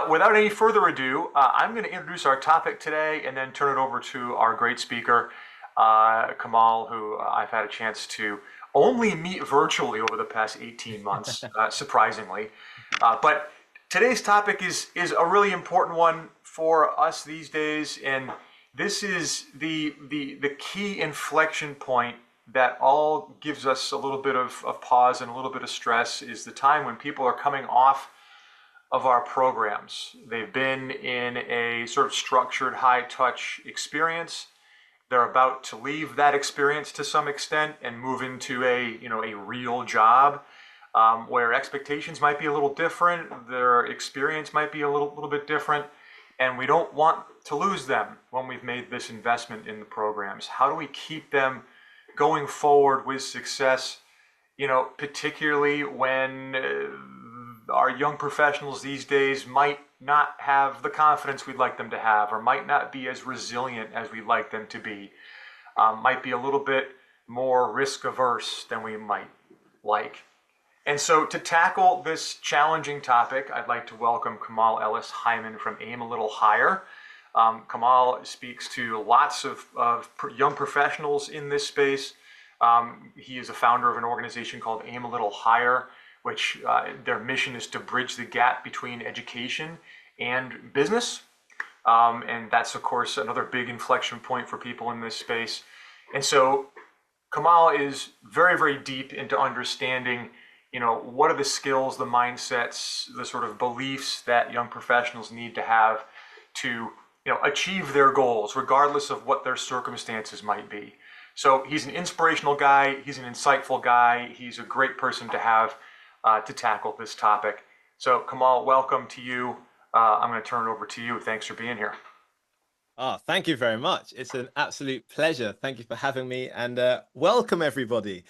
Without any further ado, I'm going to introduce our topic today and then turn it over to our great speaker, Kamal, who I've had a chance to only meet virtually over the past 18 months, surprisingly. But today's topic is a really important one for us these days, and this is the key inflection point that all gives us a little bit of pause and a little bit of stress is the time when people are coming off of our programs. They've been in a sort of structured high touch experience. They're about to leave that experience to some extent and move into a real job where expectations might be a little different, their experience might be a little bit different, and we don't want to lose them when we've made this investment in the programs. How do we keep them going forward with success? Particularly when our young professionals these days might not have the confidence we'd like them to have, or might not be as resilient as we'd like them to be, might be a little bit more risk averse than we might like. And so to tackle this challenging topic, I'd like to welcome Kamal Ellis-Hyman from Aim a Little Higher. Kamal speaks to lots of young professionals in this space. He is a founder of an organization called Aim a Little Higher, which their mission is to bridge the gap between education and business. And that's, of course, another big inflection point for people in this space. And so Kamal is very, very deep into understanding, what are the skills, the mindsets, the sort of beliefs that young professionals need to have to, achieve their goals, regardless of what their circumstances might be. So he's an inspirational guy. He's an insightful guy. He's a great person to have to tackle this topic. So Kamal, welcome to you. I'm going to turn it over to you. Thanks for being here. Oh, thank you very much. It's an absolute pleasure. Thank you for having me, and welcome everybody.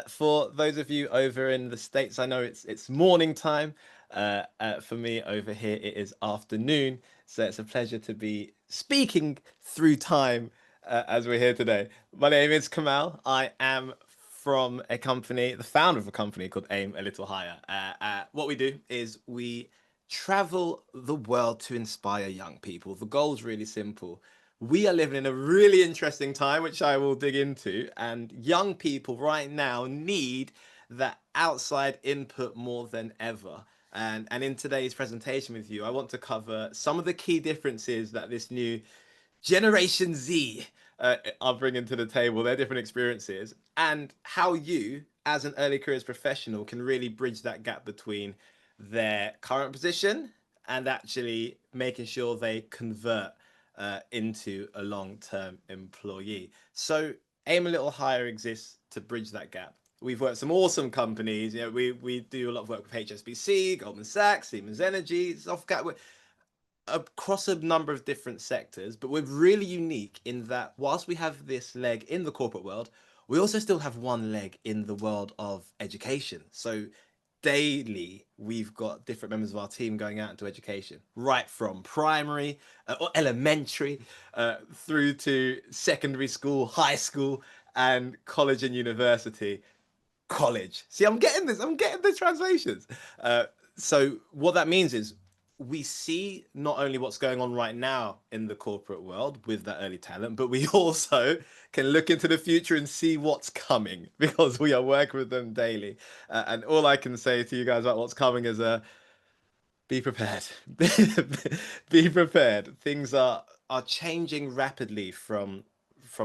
For those of you over in the States, I know it's morning time. For me over here, it is afternoon. So it's a pleasure to be speaking through time as we're here today. My name is Kamal. I am from a company, the founder of a company called Aim a Little Higher. What we do is we travel the world to inspire young people. The goal is really simple. We are living in a really interesting time, which I will dig into, and young people right now need that outside input more than ever. And in today's presentation with you, I want to cover some of the key differences that this new Generation Z are bringing to the table, their different experiences, and how you, as an early careers professional, can really bridge that gap between their current position and actually making sure they convert into a long-term employee. So Aim a Little Higher exists to bridge that gap. We've worked with some awesome companies. We do a lot of work with HSBC, Goldman Sachs, Siemens Energy, Softcat, across a number of different sectors, but we're really unique in that whilst we have this leg in the corporate world, we also still have one leg in the world of education. So daily we've got different members of our team going out into education, right from primary or elementary through to secondary school, high school, and college and university. College. See, I'm getting this. I'm getting the translations. So what that means is we see not only what's going on right now in the corporate world with that early talent, but we also can look into the future and see what's coming because we are working with them daily. And all I can say to you guys about what's coming is be prepared. Be prepared. Things are changing rapidly from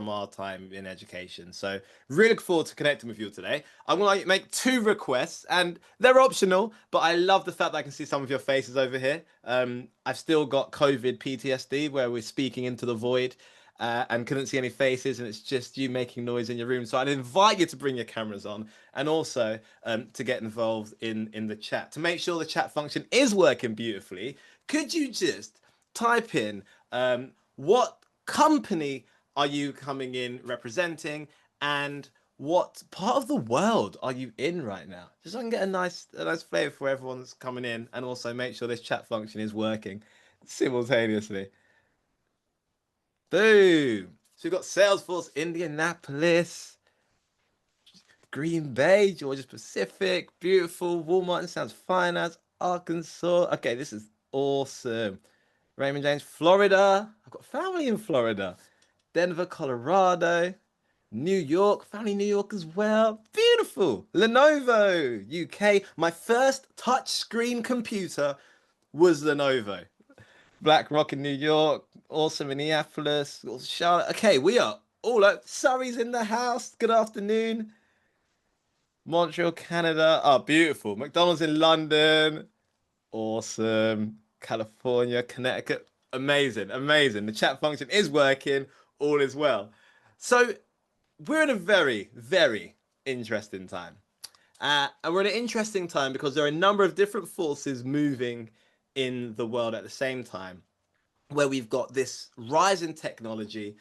our time in education. So really look forward to connecting with you today. I'm going to make two requests and they're optional, but I love the fact that I can see some of your faces over here. I've still got COVID PTSD where we're speaking into the void and couldn't see any faces and it's just you making noise in your room. So I'd invite you to bring your cameras on and also to get involved in the chat. To make sure the chat function is working beautifully, could you just type in what company are you coming in representing and what part of the world are you in right now? Just so I can get a nice flavor for everyone that's coming in and also make sure this chat function is working simultaneously. Boom. So we've got Salesforce, Indianapolis, Green Bay, Georgia Pacific, beautiful, Walmart, it sounds fine as Arkansas. Okay, this is Awesome. Raymond James, Florida. I've got family in Florida. Denver, Colorado. New York, family in New York as well. Beautiful. Lenovo, UK. My first touchscreen computer was Lenovo. BlackRock in New York. Awesome, Minneapolis. Charlotte. Okay, we are all out. Surrey's in the house. Good afternoon. Montreal, Canada. Oh, beautiful. McDonald's in London. Awesome. California, Connecticut. Amazing, amazing. The chat function is working. All is well. So we're in a very, very interesting time. And we're in an interesting time because there are a number of different forces moving in the world at the same time, where we've got this rise in technology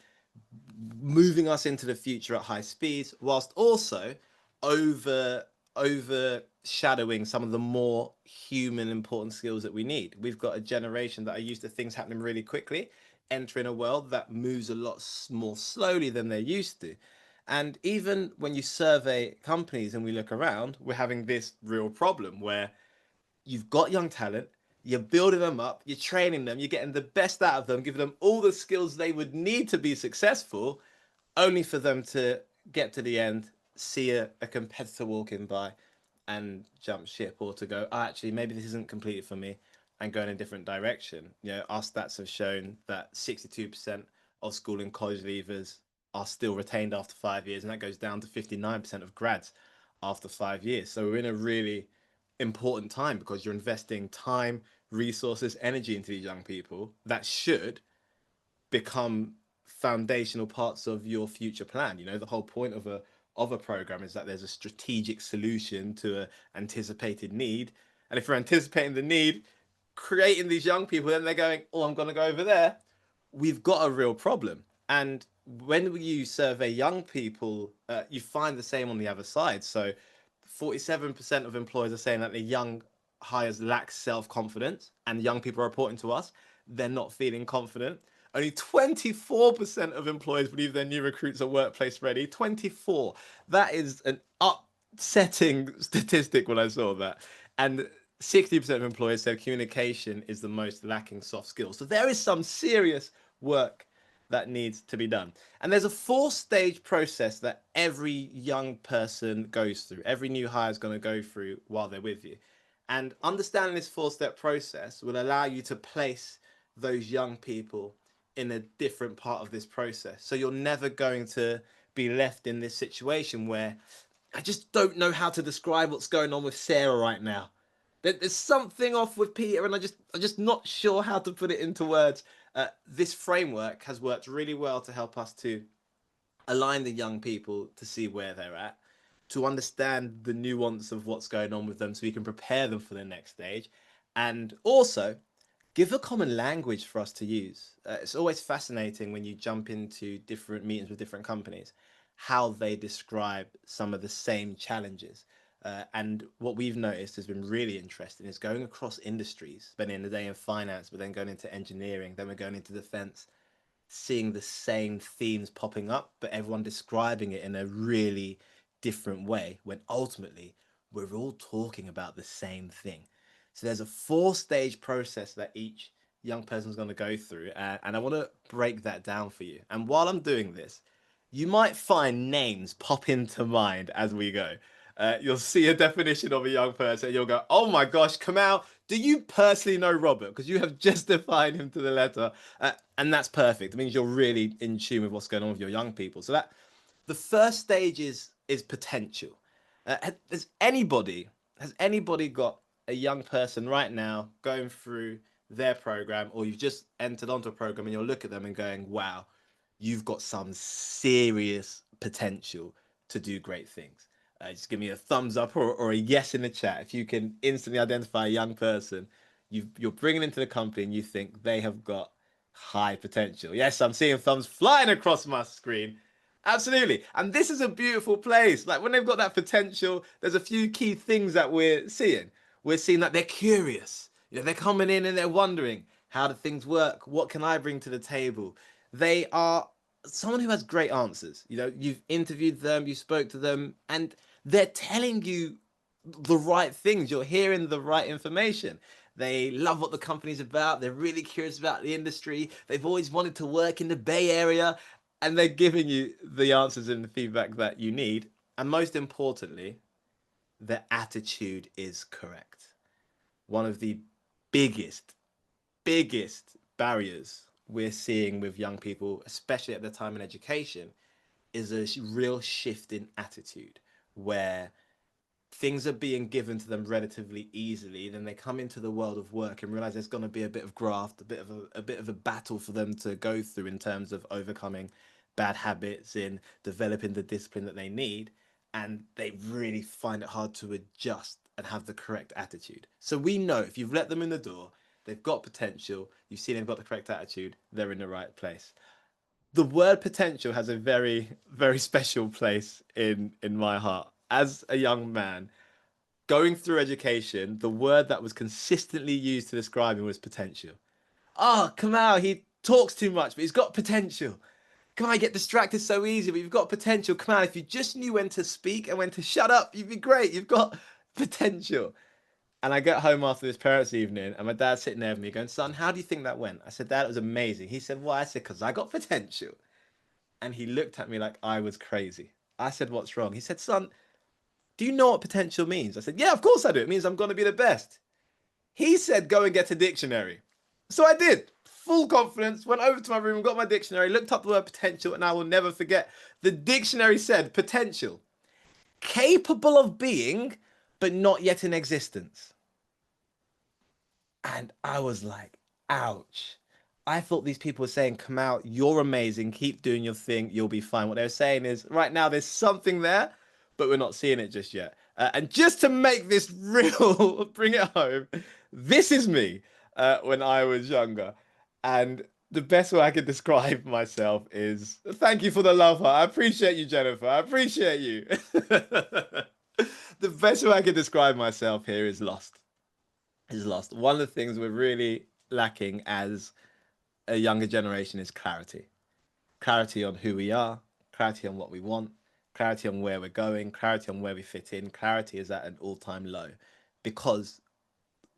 moving us into the future at high speeds, whilst also over overshadowing some of the more human important skills that we need. We've got a generation that are used to things happening really quickly, entering a world that moves a lot more slowly than they're used to. And even when you survey companies and we look around, we're having this real problem where you've got young talent, you're building them up, you're training them, you're getting the best out of them, giving them all the skills they would need to be successful, only for them to get to the end, see a competitor walking by and jump ship, or to go, oh, actually, maybe this isn't completely for me and go in a different direction. You know, our stats have shown that 62% of school and college leavers are still retained after 5 years, and that goes down to 59% of grads after 5 years. So we're in a really important time because you're investing time, resources, energy into these young people that should become foundational parts of your future plan. You know, the whole point of a program is that there's a strategic solution to an anticipated need. And if you're anticipating the need, creating these young people, then they're going, oh, I'm going to go over there. We've got a real problem. And when you survey young people, you find the same on the other side. So 47% of employers are saying that the young hires lack self-confidence, and young people are reporting to us they're not feeling confident. Only 24% of employers believe their new recruits are workplace ready. 24. That is an upsetting statistic when I saw that. And 60% of employers said communication is the most lacking soft skills. So there is some serious work that needs to be done. And there's a four-stage process that every young person goes through. Every new hire is going to go through while they're with you. And understanding this four-step process will allow you to place those young people in a different part of this process. So you're never going to be left in this situation where I just don't know how to describe what's going on with Sarah right now. There's something off with Peter, and I'm just not sure how to put it into words. This framework has worked really well to help us to align the young people to see where they're at, to understand the nuance of what's going on with them so we can prepare them for the next stage, and also give a common language for us to use. It's always fascinating when you jump into different meetings with different companies, how they describe some of the same challenges. And what we've noticed has been really interesting is going across industries, spending the day in finance, but then going into engineering, then we're going into defense, seeing the same themes popping up, but everyone describing it in a really different way, when ultimately we're all talking about the same thing. So there's a four-stage process that each young person is going to go through, and I want to break that down for you. And while I'm doing this, you might find names pop into mind as we go. You'll see a definition of a young person, and you'll go, oh my gosh, Kamal, do you personally know Robert? Because you have just defined him to the letter. And that's perfect. It means you're really in tune with what's going on with your young people. So that the first stage is potential. Has anybody got a young person right now going through their program, or you've just entered onto a program and you'll look at them and going, wow, you've got some serious potential to do great things? Just give me a thumbs up or a yes in the chat if you can instantly identify a young person you're bringing into the company and you think they have got high potential. Yes, I'm seeing thumbs flying across my screen. Absolutely. And this is a beautiful place. Like when they've got that potential, there's a few key things that we're seeing. We're seeing that they're curious. You know, they're coming in and they're wondering, how do things work? What can I bring to the table? They are someone who has great answers. You know, you've interviewed them, you spoke to them, and they're telling you the right things. You're hearing the right information. They love what the company's about. They're really curious about the industry. They've always wanted to work in the Bay Area, and they're giving you the answers and the feedback that you need. And most importantly, their attitude is correct. One of the biggest, biggest barriers we're seeing with young people, especially at their time in education, is a real shift in attitude where things are being given to them relatively easily. Then they come into the world of work and realize there's going to be a bit of graft, a bit of a battle for them to go through in terms of overcoming bad habits, in developing the discipline that they need, and they really find it hard to adjust and have the correct attitude. So we know if you've let them in the door, they've got potential, you've seen they've got the correct attitude, they're in the right place. The word potential has a very, very special place in my heart. As a young man going through education, the word that was consistently used to describe him was potential. Oh, Kamal, he talks too much, but he's got potential. Kamal, I get distracted so easy, but you've got potential. Kamal, if you just knew when to speak and when to shut up, you'd be great. You've got potential. And I get home after this parents' evening, and my dad's sitting there with me going, son, how do you think that went? I said, Dad, it was amazing. He said, why? I said, because I got potential. And he looked at me like I was crazy. I said, what's wrong? He said, son, do you know what potential means? I said, yeah, of course I do. It means I'm going to be the best. He said, go and get a dictionary. So I did. Full confidence, went over to my room, got my dictionary, looked up the word potential, and I will never forget. The dictionary said potential, capable of being, but not yet in existence. And I was like, ouch. I thought these people were saying, come out, you're amazing, keep doing your thing, you'll be fine. What they were saying is, right now there's something there, but we're not seeing it just yet. And just to make this real, bring it home, this is me when I was younger. And the best way I could describe myself is, thank you for the love, I appreciate you, Jennifer. I appreciate you. The best way I could describe myself here is lost. Is lost. One of the things we're really lacking as a younger generation is clarity. Clarity on who we are, clarity on what we want, clarity on where we're going, clarity on where we fit in. Clarity is at an all-time low because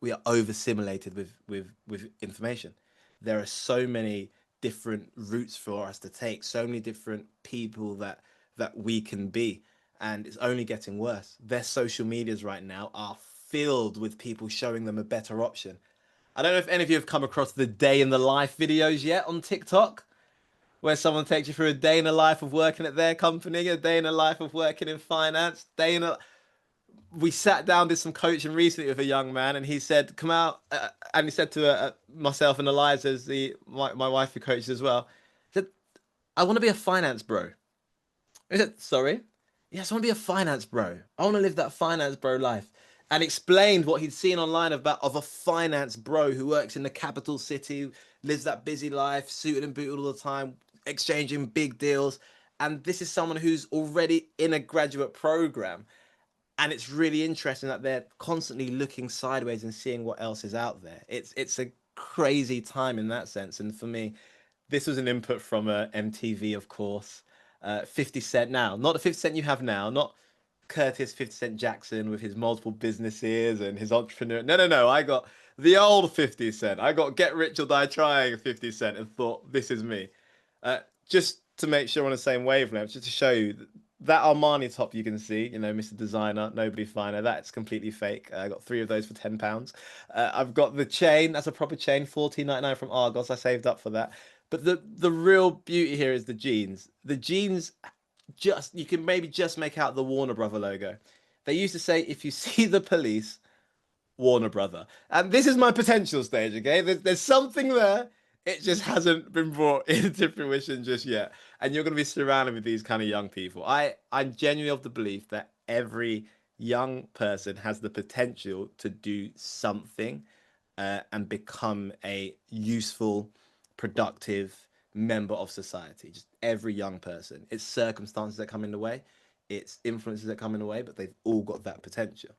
we are overstimulated with information. There are so many different routes for us to take, so many different people that we can be, and it's only getting worse. Their social medias right now are filled with people showing them a better option. I don't know if any of you have come across the day in the life videos yet on TikTok, where someone takes you through a day in the life of working at their company, a day in the life of working in finance, day in a... We sat down, did some coaching recently with a young man, and he said, "Come out," and he said to myself and Eliza, as my wife who coaches as well, he said, "I want to be a finance bro." I said, "Sorry?" "Yes, I want to be a finance bro. I want to live that finance bro life." And explained what he'd seen online of a finance bro who works in the capital city, lives that busy life, suited and booted all the time, exchanging big deals. And this is someone who's already in a graduate program. And it's really interesting that they're constantly looking sideways and seeing what else is out there. It's a crazy time in that sense. And for me, this was an input from MTV, of course. 50 Cent now, not the 50 Cent you have now, not Curtis 50 Cent Jackson with his multiple businesses and his entrepreneur. No, no, no. I got the old 50 Cent. I got Get Rich or Die Trying 50 Cent and thought, this is me. Just to make sure we're on the same wavelength, just to show you that Armani top you can see, you know, Mr. Designer, nobody finer. That's completely fake. I got 3 of those for £10. I've got the chain. That's a proper chain, $14.99 from Argos. I saved up for that. But the real beauty here is the jeans. The jeans, just you can maybe just make out the Warner Brother logo. They used to say, if you see the police, Warner Brother. And this is my potential stage, okay? There's something there. It just hasn't been brought into fruition just yet. And you're going to be surrounded with these kind of young people. I'm genuinely of the belief that every young person has the potential to do something and become a useful, productive member of society. Just every young person. It's circumstances that come in the way. It's influences that come in the way, but they've all got that potential.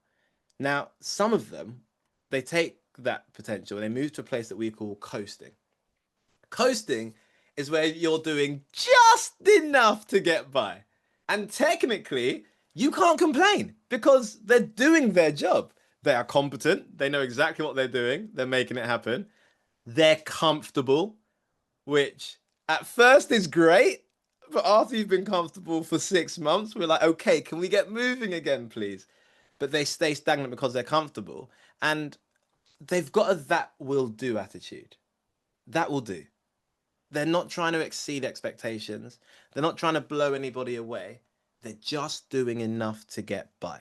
Now, some of them, they take that potential and they move to a place that we call coasting. Coasting is where you're doing just enough to get by. And technically, you can't complain because they're doing their job. They are competent. They know exactly what they're doing. They're making it happen. They're comfortable, which at first is great. But after you've been comfortable for 6 months, we're like, okay, can we get moving again, please? But they stay stagnant because they're comfortable. And they've got a that will do attitude. That will do. They're not trying to exceed expectations. They're not trying to blow anybody away. They're just doing enough to get by.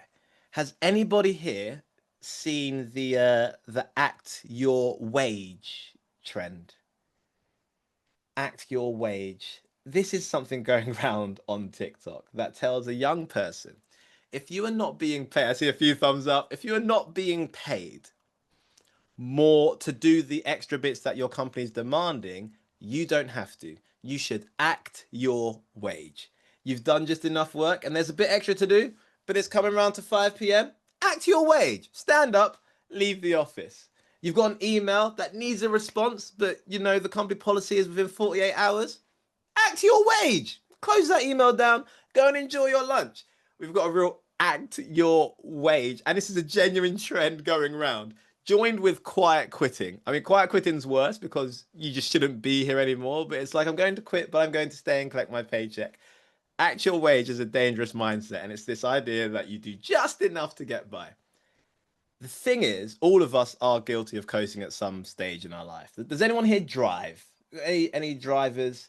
Has anybody here seen the act your wage trend? Act your wage. This is something going around on TikTok that tells a young person, if you are not being paid, I see a few thumbs up, if you are not being paid more to do the extra bits that your company's demanding, you don't have to. You should act your wage. You've done just enough work and there's a bit extra to do, but it's coming around to 5 p.m. Act your wage. Stand up, leave the office. You've got an email that needs a response, but you know the company policy is within 48 hours. Act your wage. Close that email down. Go and enjoy your lunch. We've got a real act your wage. And this is a genuine trend going around. Joined with quiet quitting. I mean, quiet quitting's worse because you just shouldn't be here anymore. But it's like, I'm going to quit, but I'm going to stay and collect my paycheck. Actual wage is a dangerous mindset. And it's this idea that you do just enough to get by. The thing is, all of us are guilty of coasting at some stage in our life. Does anyone here drive? Any drivers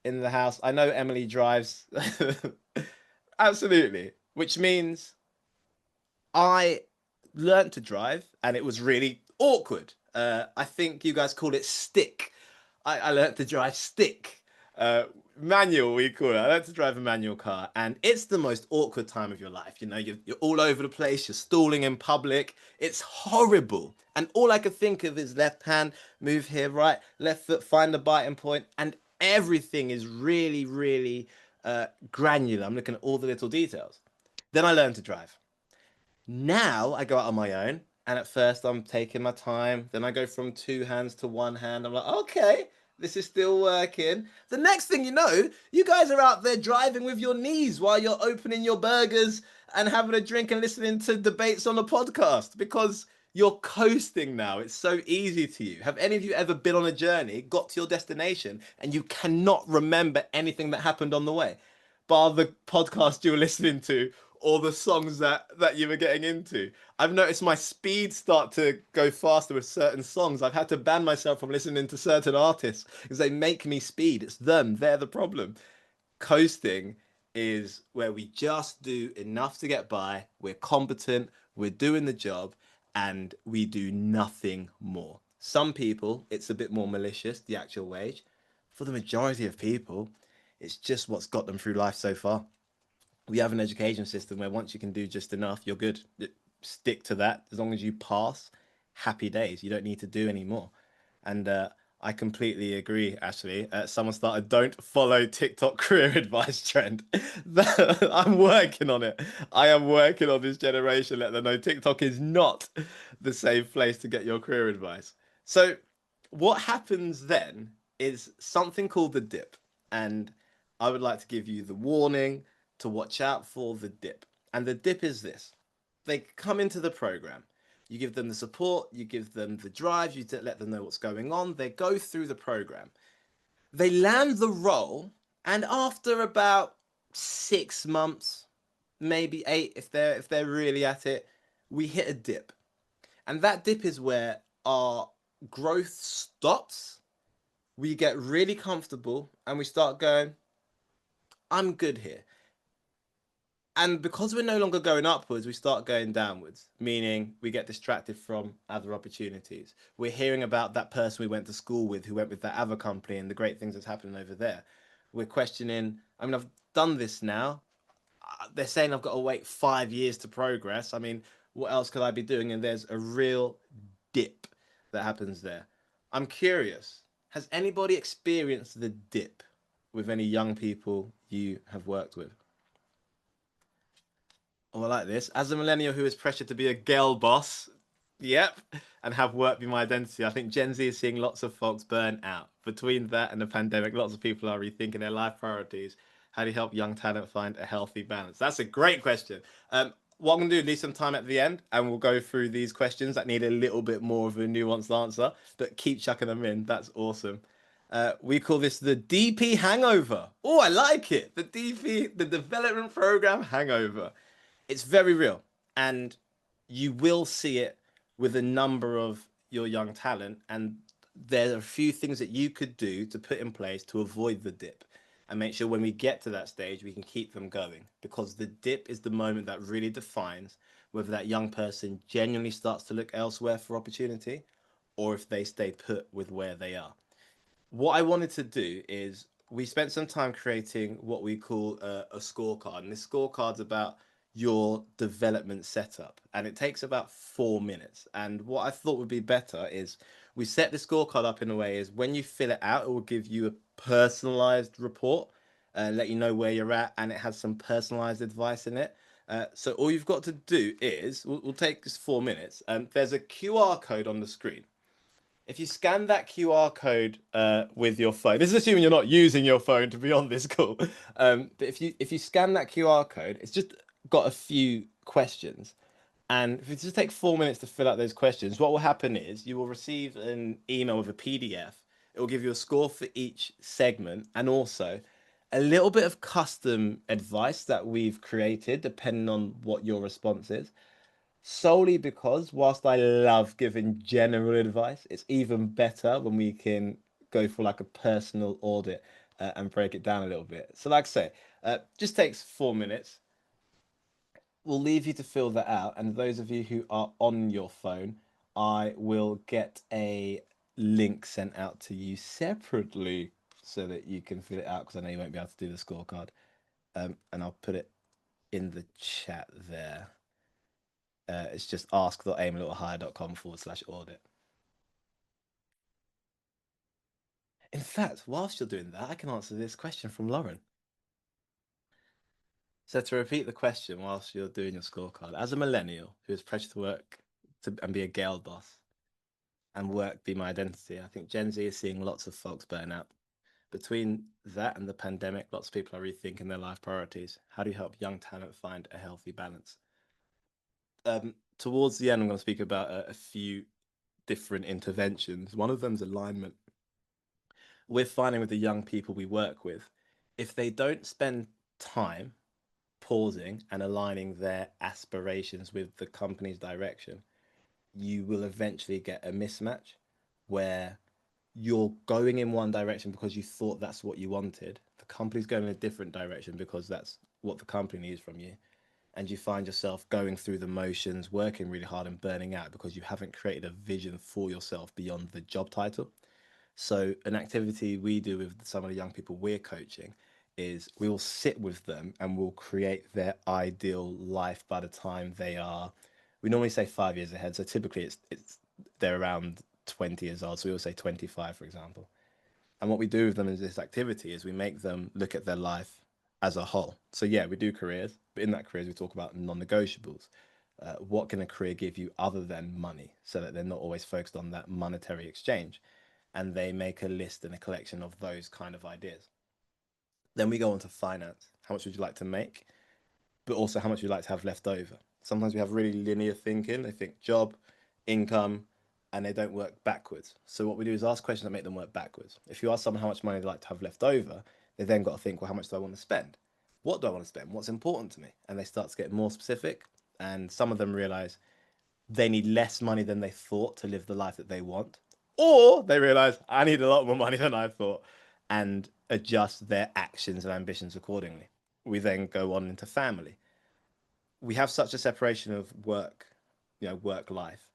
in the house? I know Emily drives. Absolutely. Which means I learned to drive and it was really awkward. I think you guys call it stick. I learned to drive stick. Manual, we call it. I learned to drive a manual car, and it's the most awkward time of your life. You know, you're all over the place, you're stalling in public. It's horrible. And all I could think of is left hand, move here, right, left foot, find the biting point, and everything is really, really granular. I'm looking at all the little details. Then I learned to drive. Now I go out on my own, and at first I'm taking my time. Then I go from two hands to one hand. I'm like, okay, this is still working. The next thing you know, you guys are out there driving with your knees while you're opening your burgers and having a drink and listening to debates on a podcast because you're coasting now. It's so easy to you. Have any of you ever been on a journey, got to your destination, and you cannot remember anything that happened on the way? Bar the podcast you were listening to or the songs that you were getting into. I've noticed my speed start to go faster with certain songs. I've had to ban myself from listening to certain artists because they make me speed. It's them. They're the problem. Coasting is where we just do enough to get by. We're competent. We're doing the job and we do nothing more. Some people, it's a bit more malicious, the actual wage. For the majority of people, it's just what's got them through life so far. We have an education system where once you can do just enough, you're good. Stick to that. As long as you pass, happy days. You don't need to do any more. And I completely agree, Ashley. Someone started, don't follow TikTok career advice trend. I'm working on it. I am working on this generation. Let them know TikTok is not the safe place to get your career advice. So what happens then is something called the dip. And I would like to give you the warning to watch out for the dip. And the dip is this. They come into the program. You give them the support, you give them the drive, you let them know what's going on. They go through the program. They land the role, and after about 6 months, maybe 8 if they're really at it, we hit a dip. And that dip is where our growth stops. We get really comfortable and we start going, I'm good here. And because we're no longer going upwards, we start going downwards, meaning we get distracted from other opportunities. We're hearing about that person we went to school with who went with that other company and the great things that's happening over there. We're questioning, I mean, I've done this now. They're saying I've got to wait 5 years to progress. I mean, what else could I be doing? And there's a real dip that happens there. I'm curious, has anybody experienced the dip with any young people you have worked with? Oh, I like this. As a millennial who is pressured to be a girl boss, yep, and have work be my identity, I think Gen Z is seeing lots of folks burn out. Between that and the pandemic, lots of people are rethinking their life priorities. How do you help young talent find a healthy balance? That's a great question. what I'm going to do, leave some time at the end, and we'll go through these questions that need a little bit more of a nuanced answer, but keep chucking them in. That's awesome. We call this the DP hangover. Oh, I like it. The DP, the development program hangover. It's very real, and you will see it with a number of your young talent. And there are a few things that you could do to put in place to avoid the dip and make sure when we get to that stage, we can keep them going, because the dip is the moment that really defines whether that young person genuinely starts to look elsewhere for opportunity or if they stay put with where they are. What I wanted to do is we spent some time creating what we call a scorecard, and this scorecard's about your development setup, and it takes about 4 minutes. And what I thought would be better is we set the scorecard up in a way is when you fill it out, it will give you a personalized report and let you know where you're at, and it has some personalized advice in it. So all you've got to do is we'll take just 4 minutes, and there's a QR code on the screen. If you scan that QR code with your phone, this is assuming you're not using your phone to be on this call. But if you scan that QR code, it's just got a few questions, and if you just take 4 minutes to fill out those questions, what will happen is you will receive an email with a PDF. It will give you a score for each segment and also a little bit of custom advice that we've created depending on what your response is, solely because whilst I love giving general advice, it's even better when we can go for like a personal audit and break it down a little bit. So, like I say, just takes 4 minutes. We'll leave you to fill that out, and those of you who are on your phone, I will get a link sent out to you separately so that you can fill it out because I know you won't be able to do the scorecard. And I'll put it in the chat there. It's just ask.aimalittlehigher.com/audit. In fact, whilst you're doing that, I can answer this question from Lauren. So to repeat the question whilst you're doing your scorecard, as a millennial who is pressured to work and be a girl boss and work be my identity, I think Gen Z is seeing lots of folks burn out. Between that and the pandemic, lots of people are rethinking their life priorities. How do you help young talent find a healthy balance? Towards the end, I'm going to speak about a few different interventions. One of them is alignment. We're finding with the young people we work with, if they don't spend time pausing and aligning their aspirations with the company's direction, you will eventually get a mismatch where you're going in one direction because you thought that's what you wanted. The company's going in a different direction because that's what the company needs from you. And you find yourself going through the motions, working really hard and burning out because you haven't created a vision for yourself beyond the job title. So, an activity we do with some of the young people we're coaching is we will sit with them and we'll create their ideal life by the time they are. We normally say 5 years ahead, so typically it's they're around 20 years old. So we will say 25, for example. And what we do with them in this activity is we make them look at their life as a whole. So yeah, we do careers, but in that careers we talk about non-negotiables. What can a career give you other than money, so that they're not always focused on that monetary exchange, and they make a list and a collection of those kind of ideas. Then we go on to finance. How much would you like to make? But also how much would you like to have left over? Sometimes we have really linear thinking. They think job, income, and they don't work backwards. So what we do is ask questions that make them work backwards. If you ask someone how much money they like to have left over, they then got to think, well, how much do I want to spend? What do I want to spend? What's important to me? And they start to get more specific. And some of them realize they need less money than they thought to live the life that they want. Or they realize I need a lot more money than I thought and adjust their actions and ambitions accordingly. We then go on into family. We have such a separation of work, work life,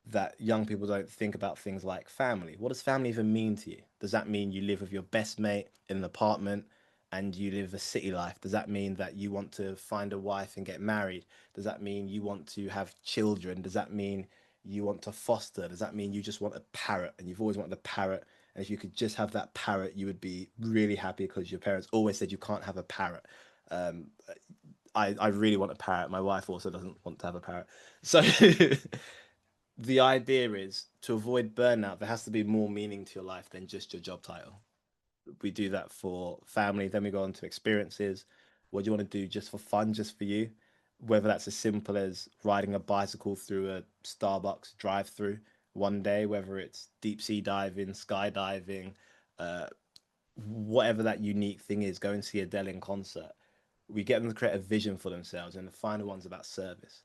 that young people don't think about things like family. What does family even mean to you? Does that mean you live with your best mate in an apartment and you live a city life? Does that mean that you want to find a wife and get married? Does that mean you want to have children? Does that mean you want to foster? Does that mean you just want a parrot and you've always wanted a parrot? And if you could just have that parrot, you would be really happy because your parents always said you can't have a parrot. Um, I really want a parrot. My wife also doesn't want to have a parrot. So the idea is to avoid burnout, there has to be more meaning to your life than just your job title. We do that for family, then we go on to experiences. What do you want to do just for fun, just for you? whether that's as simple as riding a bicycle through a Starbucks drive-through one day, whether it's deep sea diving, skydiving, uh, whatever that unique thing is, go and see Adele in concert. We get them to create a vision for themselves, and the final one's about service.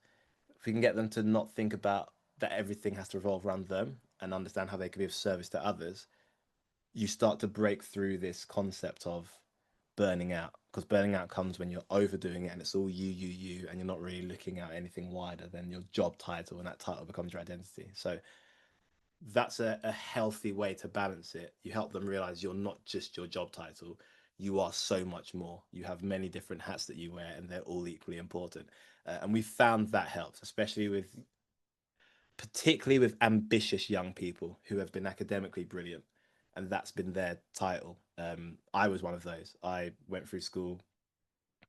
If we can get them to not think about that everything has to revolve around them and understand how they can be of service to others, you start to break through this concept of burning out, because burning out comes when you're overdoing it and it's all you, and you're not really looking at anything wider than your job title, and that title becomes your identity. So that's a healthy way to balance it. You help them realize you're not just your job title, you are so much more. You have many different hats that you wear, and they're all equally important. And we found that helps, especially with, particularly with ambitious young people who have been academically brilliant, and that's been their title. I was one of those. I went through school,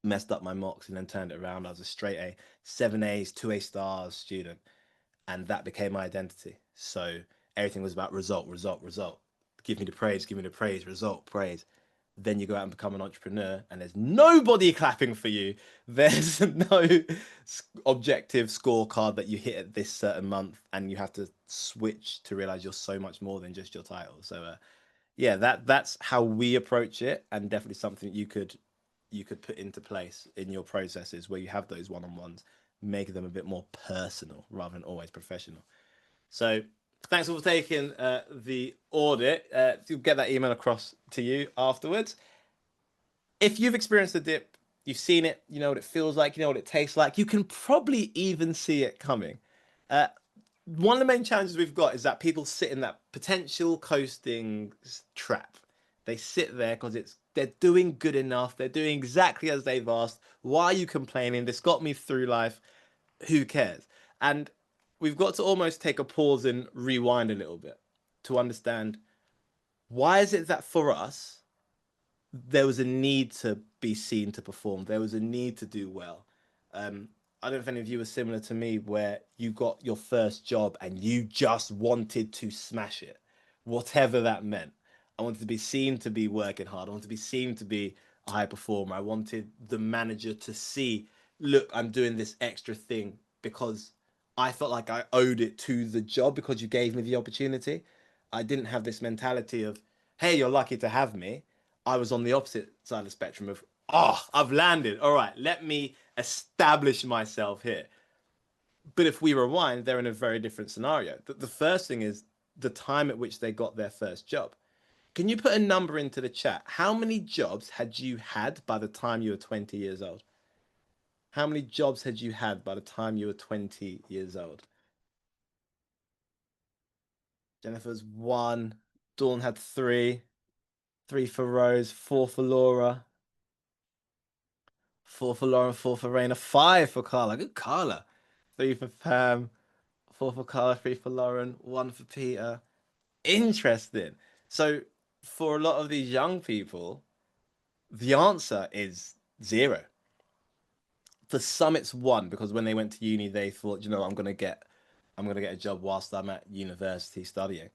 messed up my mocks, and then turned it around. I was a straight A, 7 A's, 2 A stars student, and that became my identity. So everything was about result, result, result. Give me the praise, result, praise. Then you go out and become an entrepreneur, and there's nobody clapping for you. There's no objective scorecard that you hit at this certain month, and you have to switch to realize you're so much more than just your title. So yeah, that's how we approach it, and definitely something you could put into place in your processes where you have those one-on-ones, make them a bit more personal rather than always professional. So thanks for taking the audit. You'll get that email across to you afterwards. If you've experienced a dip, you've seen it, you know what it feels like, you know what it tastes like, you can probably even see it coming. Uh, One of the main challenges we've got is that people sit in that potential coasting trap. They sit there because they're doing good enough, they're doing exactly as they've asked. Why are you complaining? This got me through life. Who cares? And we've got to almost take a pause and rewind a little bit to understand, why is it that for us there was a need to be seen to perform, there was a need to do well. um I don't know if any of you were similar to me, where you got your first job and you just wanted to smash it, whatever that meant. I wanted to be seen to be working hard, I wanted to be seen to be a high performer, I wanted the manager to see, look, I'm doing this extra thing because I felt like I owed it to the job because you gave me the opportunity. I didn't have this mentality of, hey, you're lucky to have me. I was on the opposite side of the spectrum of, oh, I've landed. All right, let me establish myself here. But if we rewind, they're in a very different scenario. The first thing is the time at which they got their first job. Can you put a number into the chat? How many jobs had you had by the time you were 20 years old? How many jobs had you had by the time you were 20 years old? Jennifer's one. Dawn had three. Three for Rose. Four for Laura. Four for Lauren. Four for Raina. Five for Carla. Good Carla. Three for Pam. Four for Carla. Three for Lauren. One for Peter. Interesting. So for a lot of these young people, the answer is zero. For some, it's one, because when they went to uni, they thought, you know, I'm gonna get a job whilst I'm at university studying.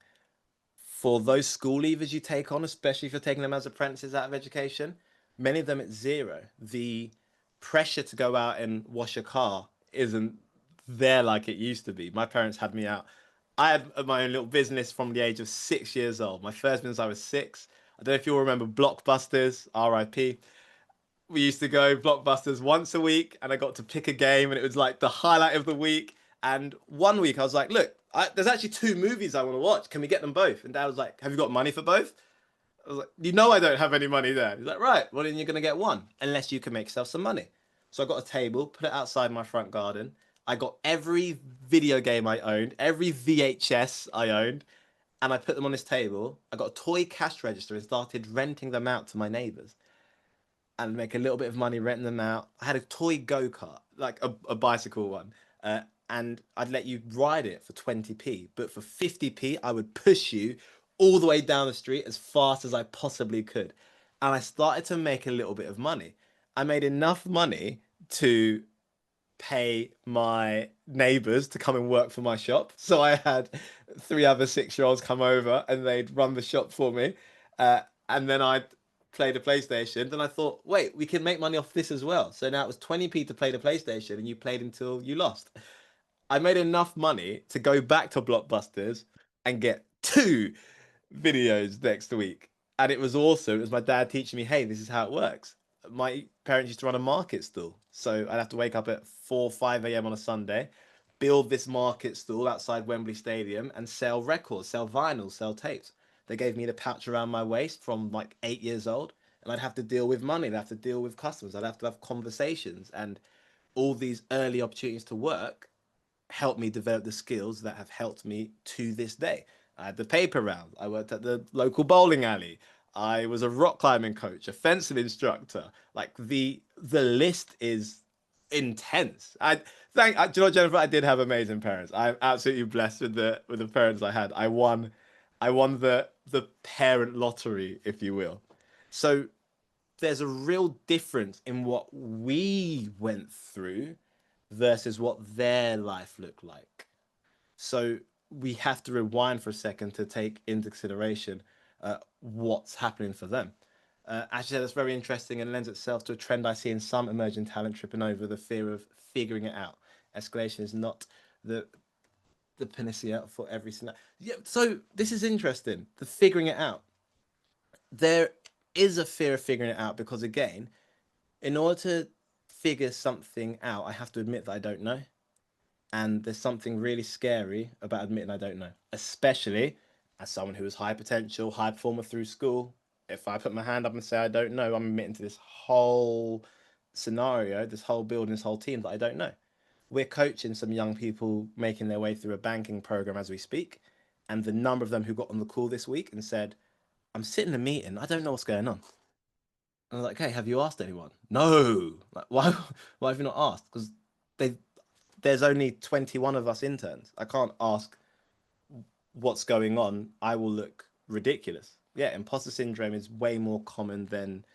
For those school leavers you take on, especially if you're taking them as apprentices out of education, many of them it's zero. The pressure to go out and wash a car isn't there like it used to be. My parents had me out. I had my own little business from the age of 6 years old. My first business, I was six. I don't know if you'll remember Blockbusters, RIP. We used to go Blockbusters once a week, and I got to pick a game, and it was like the highlight of the week. And one week I was like, look, there's actually two movies I want to watch. Can we get them both? And Dad was like, have you got money for both? I was like, you know I don't have any money there. He's like, right, well then you're gonna get one, unless you can make yourself some money. So I got a table, put it outside my front garden. I got every video game I owned, every VHS I owned, and I put them on this table. I got a toy cash register and started renting them out to my neighbors, and make a little bit of money renting them out. I had a toy go-kart, like a bicycle one. And I'd let you ride it for 20p. But for 50p, I would push you all the way down the street as fast as I possibly could. And I started to make a little bit of money. I made enough money to pay my neighbors to come and work for my shop. So I had three other 6 year olds come over and they'd run the shop for me. And then I'd play the PlayStation. Then I thought, wait, we can make money off this as well. So now it was 20p to play the PlayStation, and you played until you lost. I made enough money to go back to Blockbusters and get two videos next week. And it was awesome. It was my dad teaching me, hey, this is how it works. My parents used to run a market stall. So I'd have to wake up at 4, 5 a.m. on a Sunday, build this market stall outside Wembley Stadium and sell records, sell vinyls, sell tapes. They gave me the pouch around my waist from like 8 years old. And I'd have to deal with money. I'd have to deal with customers. I'd have to have conversations. And all these early opportunities to work helped me develop the skills that have helped me to this day. I had the paper round. I worked at the local bowling alley. I was a rock climbing coach, a fencing instructor. Like the list is intense. Do you know, Jennifer? I did have amazing parents. I'm absolutely blessed with the parents I had. I won the parent lottery, if you will. So there's a real difference in what we went through versus what their life looked like. So we have to rewind for a second to take into consideration what's happening for them. Actually, that's very interesting and lends itself to a trend I see in some emerging talent tripping over the fear of figuring it out. Escalation is not the panacea for every scenario. Yeah, so this is interesting. The figuring it out. There is a fear of figuring it out because, again, in order to figure something out, I have to admit that I don't know. And there's something really scary about admitting I don't know, especially as someone who is high potential, high performer through school. If I put my hand up and say I don't know, I'm admitting to this whole scenario, this whole building, this whole team that I don't know. We're coaching some young people making their way through a banking program as we speak. And the number of them who got on the call this week and said, I'm sitting in a meeting, I don't know what's going on. And I was like, hey, have you asked anyone? No. Like, why have you not asked? Because there's only 21 of us interns. I can't ask what's going on. I will look ridiculous. Yeah, imposter syndrome is way more common than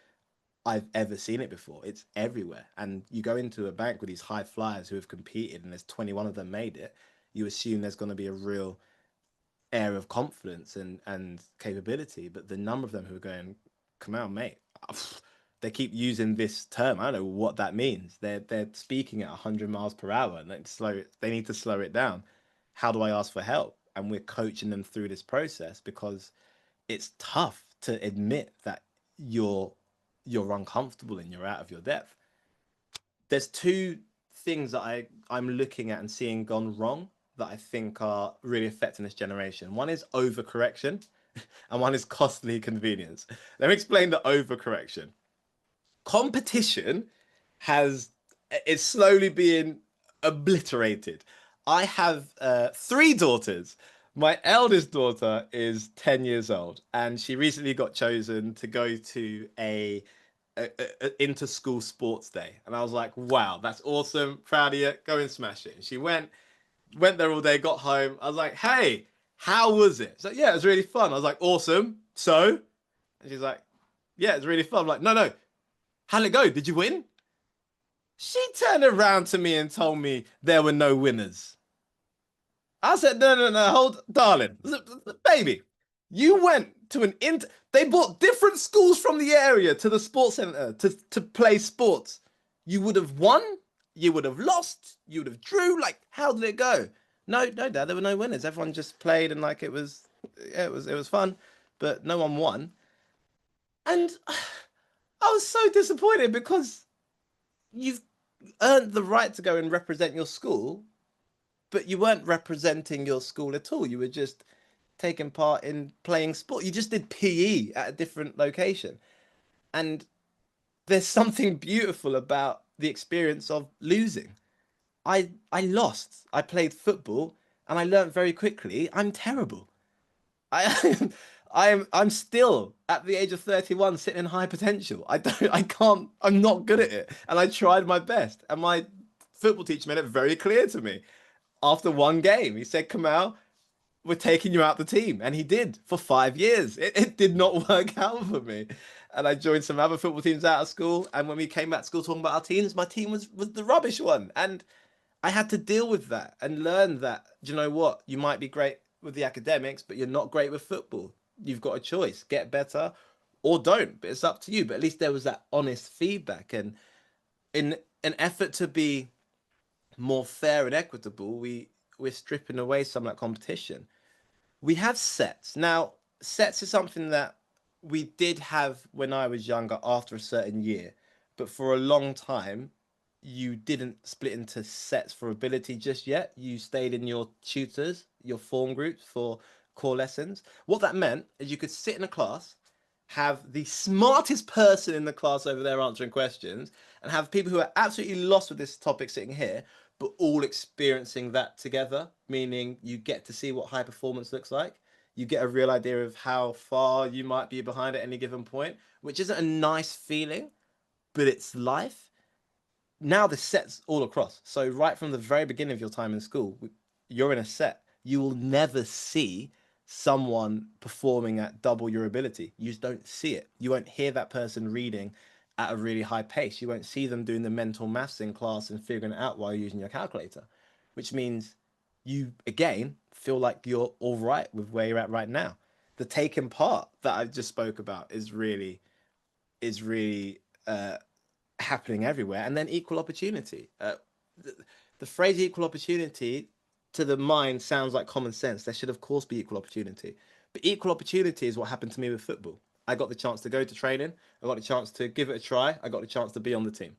I've ever seen it before. It's everywhere. And you go into a bank with these high flyers who have competed and there's 21 of them made it, you assume there's going to be a real air of confidence and capability. But the number of them who are going, come on, mate. They keep using this term. I don't know what that means. They're speaking at 100 miles per hour and they need to slow it down. How do I ask for help? And we're coaching them through this process because it's tough to admit that you're uncomfortable and you're out of your depth. There's two things that I'm looking at and seeing gone wrong that I think are really affecting this generation. One is overcorrection and one is costly convenience. Let me explain the overcorrection. Competition is slowly being obliterated. I have 3 daughters. My eldest daughter is 10 years old, and she recently got chosen to go to a inter-school sports day. And I was like, wow, that's awesome. Proud of you. Go and smash it. And she went there all day, got home. I was like, hey, how was it? She's like, yeah, it was really fun. I was like, awesome. So? And she's like, yeah, it's really fun. I'm like, no. How did it go? Did you win? She turned around to me and told me there were no winners. I said, no, hold, darling, baby, you went to they brought different schools from the area to the sports center to play sports. You would have won, you would have lost, you would have drew. Like, how did it go? No, Dad, there were no winners. Everyone just played and like it was fun, but no one won. And I was so disappointed because you've earned the right to go and represent your school, but you weren't representing your school at all. You were just taking part in playing sport. You just did PE at a different location. And there's something beautiful about the experience of losing. I lost. I played football and I learned very quickly I'm terrible. I'm still at the age of 31 sitting in high potential. I'm not good at it. And I tried my best. And my football teacher made it very clear to me after one game. He said, Kamal, we're taking you out the team. And he did for 5 years. It did not work out for me. And I joined some other football teams out of school. And when we came back to school talking about our teams, my team was the rubbish one. And I had to deal with that and learn that, do you know what? You might be great with the academics, but you're not great with football. You've got a choice. Get better or don't, but it's up to you. But at least there was that honest feedback. And in an effort to be more fair and equitable, we're stripping away some of that competition. We have sets. Now, sets is something that we did have when I was younger after a certain year, but for a long time, you didn't split into sets for ability just yet. You stayed in your tutors, your form groups for core lessons. What that meant is you could sit in a class, have the smartest person in the class over there answering questions, and have people who are absolutely lost with this topic sitting here, but all experiencing that together, meaning you get to see what high performance looks like. You get a real idea of how far you might be behind at any given point, which isn't a nice feeling, but it's life. Now the set's all across. So right from the very beginning of your time in school, you're in a set. You will never see someone performing at double your ability. You just don't see it. You won't hear that person reading at a really high pace. You won't see them doing the mental maths in class and figuring it out while you're using your calculator, which means you again feel like you're all right with where you're at right now. The taking part that I just spoke about is really happening everywhere. And then equal opportunity. The phrase equal opportunity to the mind sounds like common sense. There should, of course, be equal opportunity. But equal opportunity is what happened to me with football. I got the chance to go to training. I got the chance to give it a try. I got the chance to be on the team.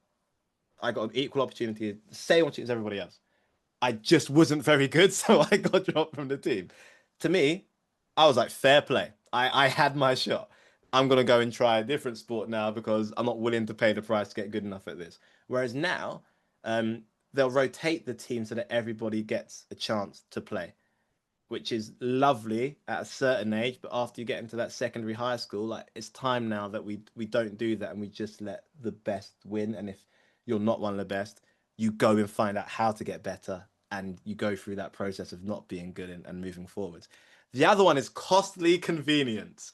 I got an equal opportunity, same opportunity as everybody else. I just wasn't very good, so I got dropped from the team. To me, I was like, fair play. I had my shot. I'm gonna go and try a different sport now because I'm not willing to pay the price to get good enough at this. Whereas now, they'll rotate the team so that everybody gets a chance to play, which is lovely at a certain age. But after you get into that secondary high school, like it's time now that we don't do that and we just let the best win. And if you're not one of the best, you go and find out how to get better and you go through that process of not being good and moving forwards. The other one is costly convenience.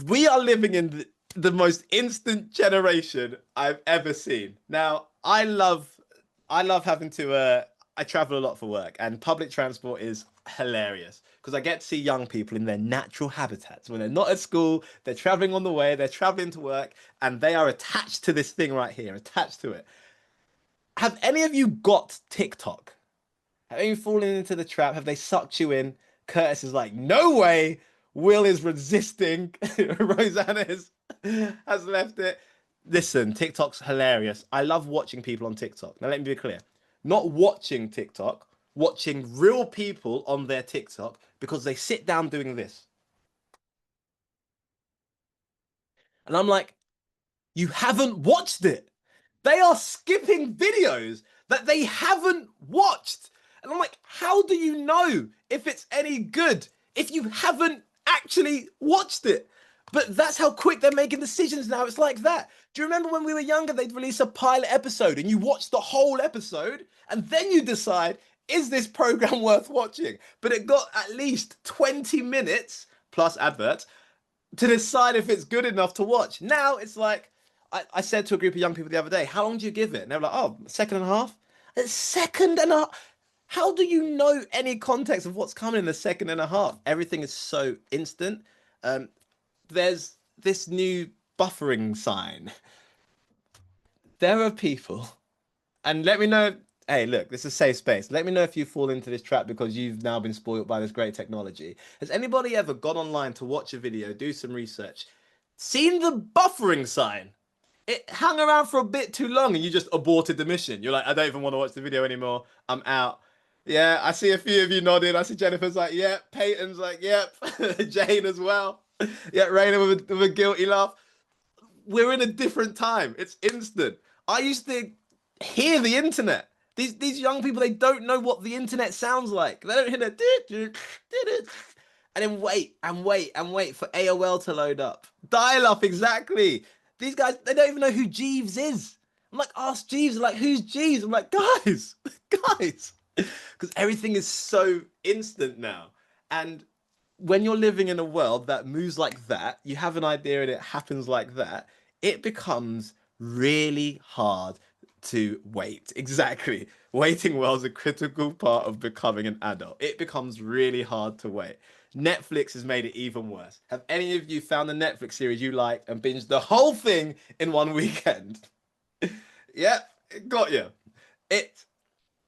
We are living in the most instant generation I've ever seen. Now, I love having to I travel a lot for work and public transport is hilarious because I get to see young people in their natural habitats. When they're not at school, they're traveling on the way, they're traveling to work and they are attached to this thing right here, attached to it. Have any of you got TikTok? Have you fallen into the trap? Have they sucked you in? Curtis is like, no way. Will is resisting. Rosanna has left it. Listen, TikTok's hilarious. I love watching people on TikTok. Now, let me be clear. Not watching TikTok, watching real people on their TikTok because they sit down doing this. And I'm like, you haven't watched it. They are skipping videos that they haven't watched. And I'm like, how do you know if it's any good if you haven't actually watched it? But that's how quick they're making decisions now. It's like that. Do you remember when we were younger, they'd release a pilot episode and you watch the whole episode and then you decide, is this program worth watching? But it got at least 20 minutes plus adverts to decide if it's good enough to watch. Now it's like, I said to a group of young people the other day, how long do you give it? And they were like, oh, a second and a half. A second and a half. How do you know any context of what's coming in a second and a half? Everything is so instant. There's this new buffering sign. There are people, and let me know. Hey, look, this is a safe space. Let me know if you fall into this trap because you've now been spoiled by this great technology. Has anybody ever gone online to watch a video, do some research, seen the buffering sign? It hung around for a bit too long and you just aborted the mission. You're like, I don't even want to watch the video anymore. I'm out. Yeah, I see a few of you nodding. I see Jennifer's like, yep. Peyton's like, yep. Jane as well. Yeah, Raina with a guilty laugh. We're in a different time. It's instant. I used to hear the internet. These young people, they don't know what the internet sounds like. They don't hear the and then wait and wait and wait for AOL to load up. Dial up, exactly. These guys, they don't even know who Jeeves is. I'm like, ask Jeeves. I'm like, who's Jeeves? I'm like, guys, guys. Because everything is so instant now. And when you're living in a world that moves like that, you have an idea and it happens like that, it becomes really hard to wait. Exactly. Waiting well is a critical part of becoming an adult. It becomes really hard to wait. Netflix has made it even worse. Have any of you found a Netflix series you like and binged the whole thing in one weekend? Yeah, it got you. It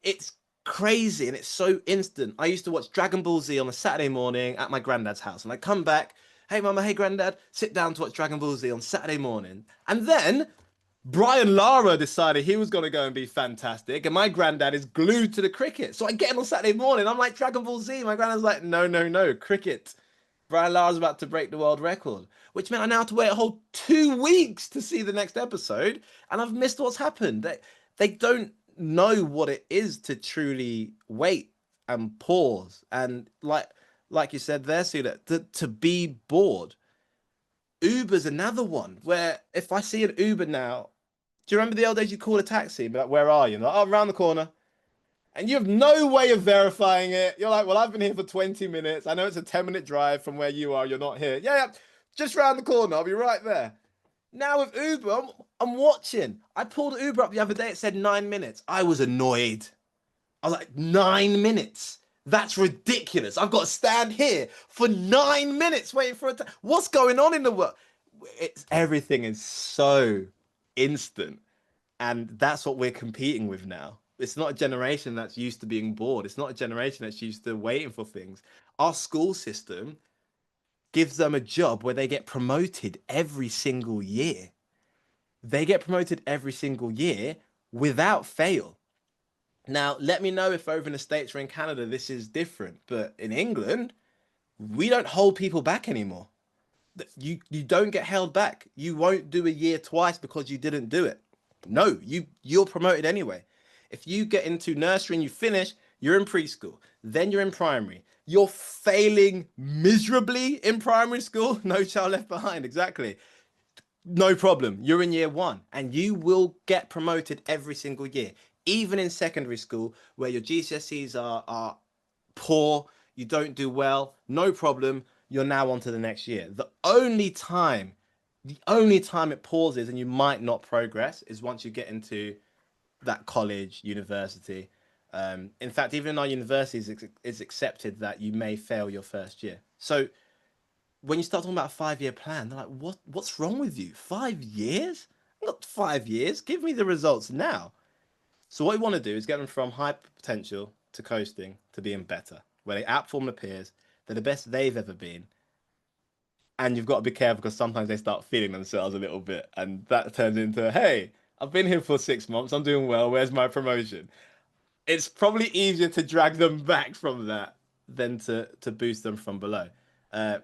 it's crazy and it's so instant. I used to watch Dragon Ball Z on a Saturday morning at my granddad's house, and I come back, hey mama, hey granddad, sit down to watch Dragon Ball Z on Saturday morning, and then Brian Lara decided he was going to go and be fantastic, and my granddad is glued to the cricket. So I get in on Saturday morning, I'm like, Dragon Ball Z. My granddad's like, no, no, no, cricket. Brian Lara's about to break the world record, which meant I now have to wait a whole 2 weeks to see the next episode, and I've missed what's happened. They don't know what it is to truly wait and pause, and like you said there, Sula, to be bored. Uber's another one where if I see an Uber now, do you remember the old days you call a taxi and be like, where are you? And like, oh, around the corner. And you have no way of verifying it. You're like, well, I've been here for 20 minutes. I know it's a 10-minute drive from where you are. You're not here. Yeah, yeah, just round the corner. I'll be right there. Now with Uber, I'm watching. I pulled Uber up the other day. It said 9 minutes. I was annoyed. I was like, 9 minutes? That's ridiculous. I've got to stand here for 9 minutes waiting for a what's going on in the world? Everything is so instant. And that's what we're competing with now. It's not a generation that's used to being bored. It's not a generation that's used to waiting for things. Our school system gives them a job where they get promoted every single year. They get promoted every single year without fail. Now, let me know if over in the States or in Canada this is different, but in England, we don't hold people back anymore. You don't get held back. You won't do a year twice because you didn't do it. No, you're promoted anyway. If you get into nursery and you finish, you're in preschool. Then you're in primary. You're failing miserably in primary school. No child left behind. Exactly. No problem. You're in year one and you will get promoted every single year. Even in secondary school where your GCSEs are poor, you don't do well, no problem. You're now on to the next year. The only time it pauses and you might not progress is once you get into that college, university. In fact, even in our universities, it's accepted that you may fail your first year. So when you start talking about a 5-year plan, they're like, what's wrong with you? 5 years? Not 5 years. Give me the results now. So what we want to do is get them from high potential to coasting to being better, where they outperform the peers, they're the best they've ever been. And you've got to be careful because sometimes they start feeling themselves a little bit. And that turns into, hey, I've been here for 6 months, I'm doing well, where's my promotion? It's probably easier to drag them back from that than to boost them from below.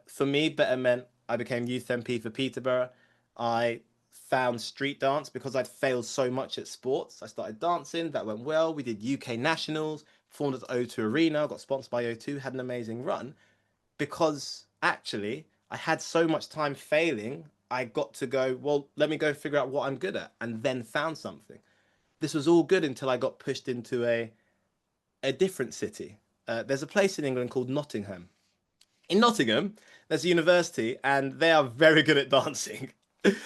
For me, better meant I became youth MP for Peterborough. I found street dance because I'd failed so much at sports. I started dancing, that went well. We did UK nationals, performed at O2 Arena, got sponsored by O2, had an amazing run. Because actually, I had so much time failing, I got to go, well, let me go figure out what I'm good at, and then found something. This was all good until I got pushed into a different city. There's a place in England called Nottingham. In Nottingham, there's a university, and they are very good at dancing.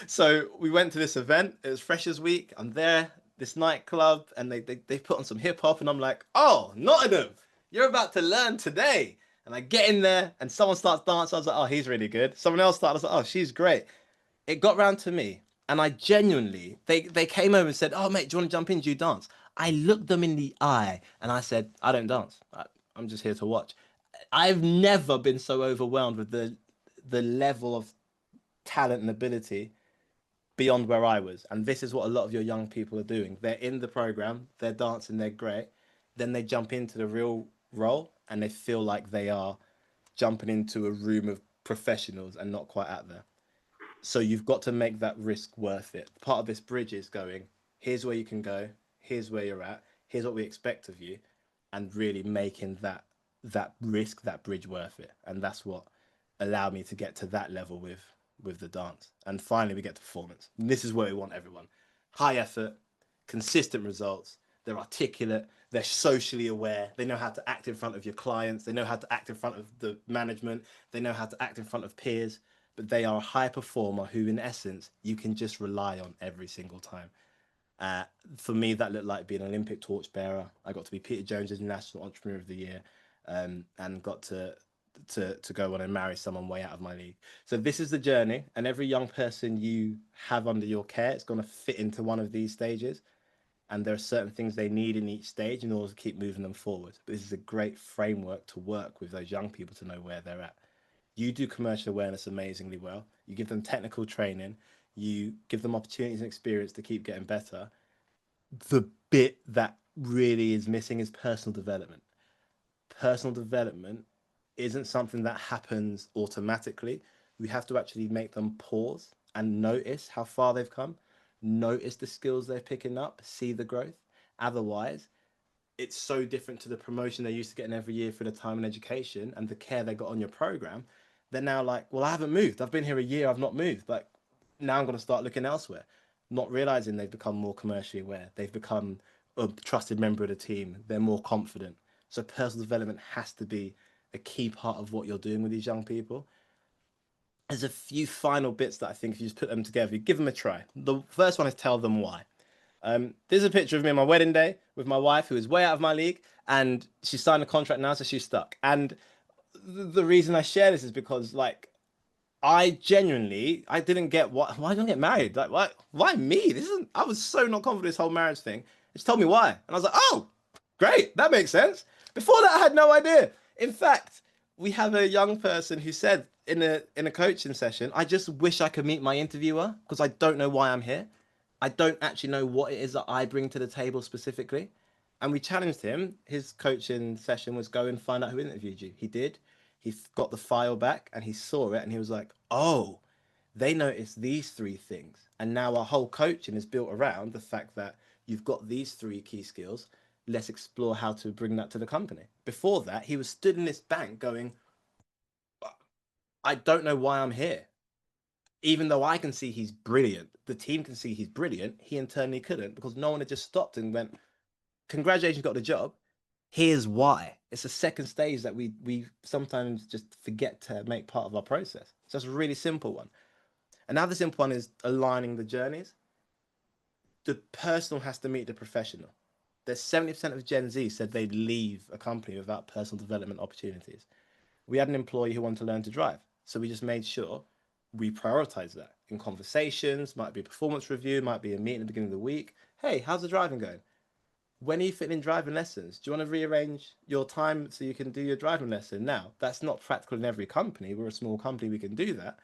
So we went to this event. It was Freshers Week. I'm there, this nightclub, and they put on some hip hop, and I'm like, oh, Nottingham, you're about to learn today. And I get in there, and someone starts dancing. I was like, oh, he's really good. Someone else started. I was like, oh, she's great. It got round to me, and I genuinely, they came over and said, oh, mate, do you want to jump in? Do you dance? I looked them in the eye, and I said, I don't dance. I'm just here to watch. I've never been so overwhelmed with the level of talent and ability beyond where I was. And this is what a lot of your young people are doing. They're in the program, they're dancing, they're great. Then they jump into the real role and they feel like they are jumping into a room of professionals and not quite at there. So you've got to make that risk worth it. Part of this bridge is going, here's where you can go, here's where you're at, here's what we expect of you, and really making that risk, that bridge worth it. And that's what allowed me to get to that level with the dance. And finally we get to performance. And this is where we want everyone. High effort, consistent results, they're articulate, they're socially aware, they know how to act in front of your clients, they know how to act in front of the management, they know how to act in front of peers, but they are a high performer who in essence you can just rely on every single time. Uh, for me, that looked like being an Olympic torchbearer. I got to be Peter Jones's National Entrepreneur of the Year, and got to to go on and marry someone way out of my league. So this is the journey, and every young person you have under your care, it's going to fit into one of these stages. And there are certain things they need in each stage in order to keep moving them forward. But this is a great framework to work with those young people to know where they're at. You do commercial awareness amazingly well. You give them technical training. You give them opportunities and experience to keep getting better. The bit that really is missing is personal development. Personal development isn't something that happens automatically. We have to actually make them pause and notice how far they've come, notice the skills they're picking up, see the growth. Otherwise, it's so different to the promotion they're used to getting every year for the time and education and the care they got on your program. They're now like, well, I haven't moved. I've been here a year. I've not moved. Like, now I'm going to start looking elsewhere, not realizing they've become more commercially aware. They've become a trusted member of the team. They're more confident. So personal development has to be a key part of what you're doing with these young people. There's a few final bits that I think if you just put them together, you give them a try. The first one is tell them why. There's a picture of me on my wedding day with my wife, who is way out of my league, and she signed a contract now, so she's stuck. And the reason I share this is because, like, I didn't get why don't I get married? Like, why me? This isn't. I was so not confident this whole marriage thing. She told me why, and I was like, oh, great, that makes sense. Before that, I had no idea. In fact, we have a young person who said in a coaching session, I just wish I could meet my interviewer because I don't know why I'm here. I don't actually know what it is that I bring to the table specifically. And we challenged him. His coaching session was go and find out who interviewed you. He did. He got the file back and he saw it and he was like, oh, they noticed these three things. And now our whole coaching is built around the fact that you've got these three key skills. Let's explore how to bring that to the company. Before that, he was stood in this bank going, I don't know why I'm here. Even though I can see he's brilliant, the team can see he's brilliant, he internally couldn't because no one had just stopped and went, congratulations, you got the job. Here's why. It's a second stage that we sometimes just forget to make part of our process. So it's a really simple one. Another simple one is aligning the journeys. The personal has to meet the professional. There's 70% of Gen Z said they'd leave a company without personal development opportunities. We had an employee who wanted to learn to drive. So we just made sure we prioritize that in conversations, might be a performance review, might be a meeting at the beginning of the week. Hey, how's the driving going? When are you fitting in driving lessons? Do you want to rearrange your time so you can do your driving lesson? Now, that's not practical in every company. We're a small company, we can do that.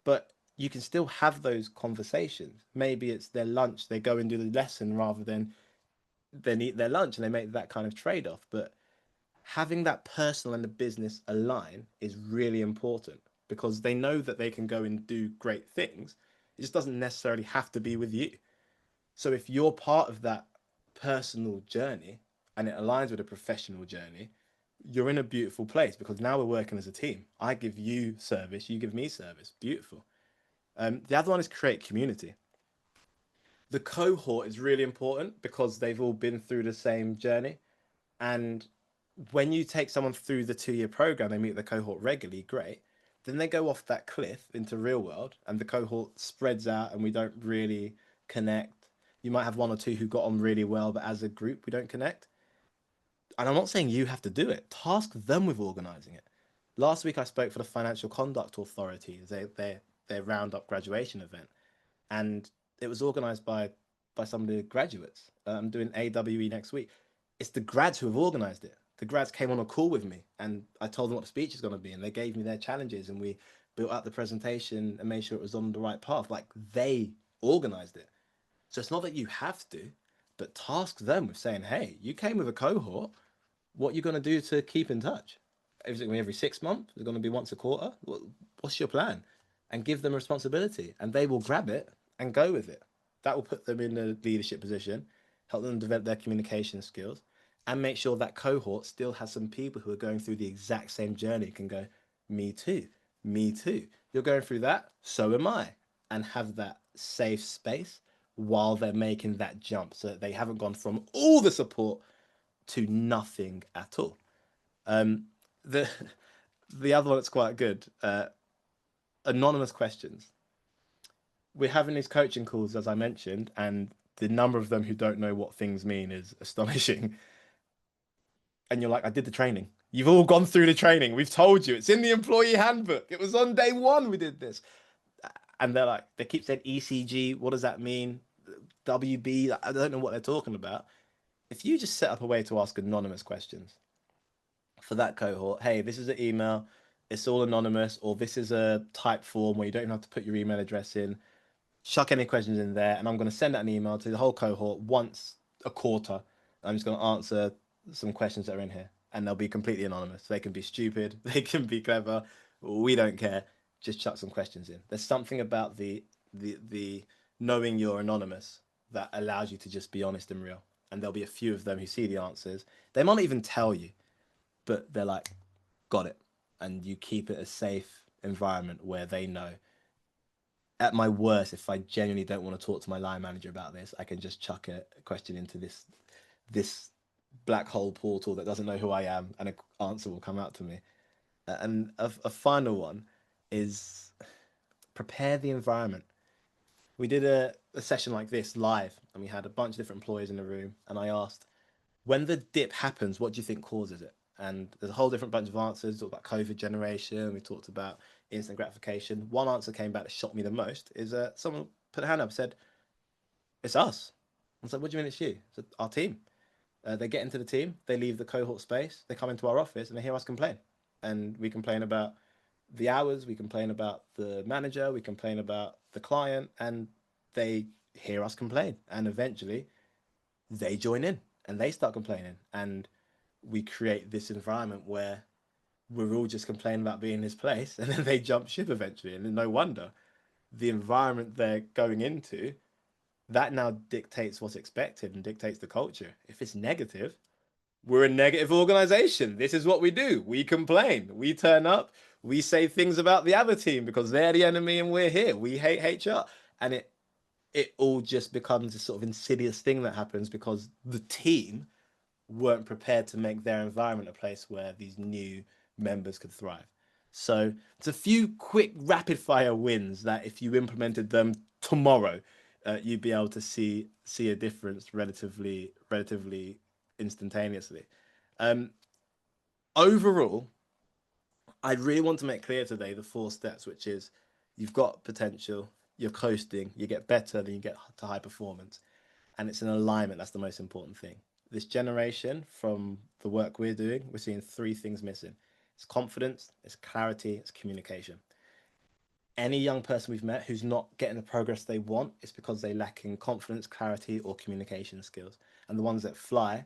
But you can still have those conversations. Maybe it's their lunch, they go and do the lesson rather than then eat their lunch and they make that kind of trade off. But having that personal and the business align is really important because they know that they can go and do great things. It just doesn't necessarily have to be with you. So if you're part of that personal journey and it aligns with a professional journey, you're in a beautiful place because now we're working as a team. I give you service, you give me service. Beautiful. The other one is create community. The cohort is really important because they've all been through the same journey. And when you take someone through the 2-year program, they meet the cohort regularly, great. Then they go off that cliff into real world and the cohort spreads out and we don't really connect. You might have one or two who got on really well, but as a group, we don't connect. And I'm not saying you have to do it. Task them with organizing it. Last week, I spoke for the Financial Conduct Authority, their roundup graduation event. And it was organized by some of the graduates. I'm doing AWE next week. It's the grads who have organized it. The grads came on a call with me and I told them what the speech is going to be and they gave me their challenges and we built out the presentation and made sure it was on the right path. Like they organized it. So it's not that you have to, but task them with saying, hey, you came with a cohort. What are you going to do to keep in touch? Is it going to be every 6 months? Is it going to be once a quarter? What's your plan? And give them responsibility and they will grab it and go with it. That will put them in a leadership position, help them develop their communication skills, and make sure that cohort still has some people who are going through the exact same journey can go, me too, me too. You're going through that, so am I. And have that safe space while they're making that jump so that they haven't gone from all the support to nothing at all. Um, the the other one that's quite good, anonymous questions. We're having these coaching calls, as I mentioned, and the number of them who don't know what things mean is astonishing. And you're like, I did the training. You've all gone through the training. We've told you. It's in the employee handbook. It was on day one we did this. And they're like, they keep saying ECG. What does that mean? WB. I don't know what they're talking about. If you just set up a way to ask anonymous questions for that cohort, hey, this is an email. It's all anonymous, or this is a type form where you don't even have to put your email address in. Chuck any questions in there, and I'm going to send out an email to the whole cohort once a quarter. I'm just going to answer some questions that are in here, and they'll be completely anonymous. They can be stupid, they can be clever. We don't care. Just chuck some questions in. There's something about the knowing you're anonymous that allows you to just be honest and real. And there'll be a few of them who see the answers. They might not even tell you, but they're like, got it. And you keep it a safe environment where they know at my worst, if I genuinely don't want to talk to my line manager about this, I can just chuck a question into this black hole portal that doesn't know who I am, and an answer will come out to me. And a final one is prepare the environment. We did a session like this live, and we had a bunch of different employees in the room, and I asked, when the dip happens, what do you think causes it? And there's a whole different bunch of answers. We talked about COVID generation. We talked about instant gratification. One answer came back that shocked me the most is someone put a hand up and said, it's us. I was like, what do you mean it's you? I said, our team. They get into the team, they leave the cohort space, they come into our office and they hear us complain. And we complain about the hours, we complain about the manager, we complain about the client, and they hear us complain. And eventually they join in and they start complaining. And we create this environment where we're all just complaining about being in this place, and then they jump ship eventually. And no wonder the environment they're going into, that now dictates what's expected and dictates the culture. If it's negative, we're a negative organization. This is what we do. We complain. We turn up. We say things about the other team because they're the enemy and we're here. We hate HR. And it all just becomes a sort of insidious thing that happens because the team weren't prepared to make their environment a place where these new members could thrive. So it's a few quick rapid fire wins that if you implemented them tomorrow, you'd be able to see a difference relatively instantaneously. Um, Overall, I really want to make clear today the four steps, which is you've got potential, you're coasting, you get better, then you get to high performance, and it's an alignment. That's the most important thing. This generation, from the work we're doing, we're seeing three things missing. It's confidence, it's clarity, it's communication. Any young person we've met who's not getting the progress they want, it's because they lack in confidence, clarity, or communication skills. And the ones that fly,